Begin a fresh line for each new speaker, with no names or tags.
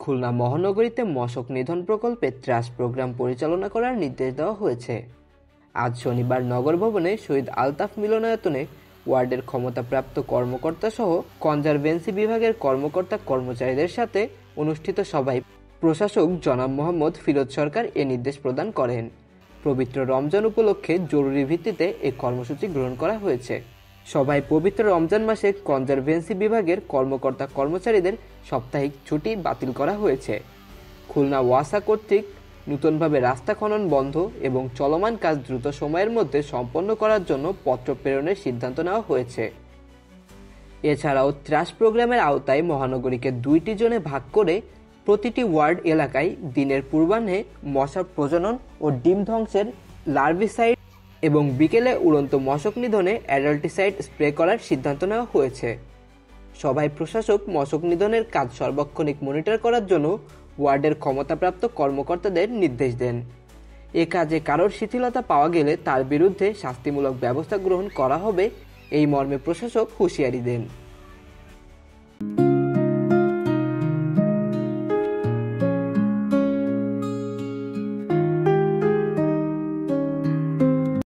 খুলনা মহানগরীতে মশক নিধন প্রকল্পে ত্রাস প্রোগ্রাম পরিচালনা করার নির্দেশ দেওয়া হয়েছে। আজ শনিবার নগর ভবনে শহীদ আলতাফ মিলনায়তনে ওয়ার্ডের ক্ষমতাপ্রাপ্ত কর্মকর্তা সহ কনজারভেন্সি বিভাগের কর্মকর্তা কর্মচারীদের সাথে অনুষ্ঠিত সভায় প্রশাসক জনাব মোহাম্মদ ফিরোজ সরকার এ নির্দেশ প্রদান করেন। পবিত্র রমজান উপলক্ষে জরুরি ভিত্তিতে এই কর্মসূচি গ্রহণ করা হয়েছে। সভায় পবিত্র রমজান মাসে কনজারভেন্সি বিভাগের কর্মকর্তা কর্মচারীদের সাপ্তাহিক ছুটি বাতিল করা হয়েছে। খুলনা ওয়াসা কর্তৃক নতুনভাবে রাস্তা খনন বন্ধ এবং চলমান কাজ দ্রুত সময়ের মধ্যে সম্পন্ন করার জন্য পত্র প্রেরণের সিদ্ধান্ত নেওয়া হয়েছে। এছাড়াও ত্রাস প্রোগ্রামের আওতায় মহানগরীকে 2টি জোনে ভাগ করে প্রতিটি ওয়ার্ড এলাকায় দিনের পূর্বাহ্নে মশা প্রজনন ও ডিম ধ্বংসের লার্ভিসাইড এবং বিকেলে উড়ন্ত মশক নিধনে অ্যাডাল্টিসাইড স্প্রে করার সিদ্ধান্ত নেওয়া হয়েছে। সভায় প্রশাসক মশক নিধনের কাজ সার্বক্ষণিক মনিটর করার জন্য ওয়ার্ডের ক্ষমতাপ্রাপ্ত কর্মকর্তাদের নির্দেশ দেন। এ কাজে কারোর শিথিলতা পাওয়া গেলে তার বিরুদ্ধে শাস্তিমূলক ব্যবস্থা গ্রহণ করা হবে, এই মর্মে প্রশাসক হুঁশিয়ারি দেন।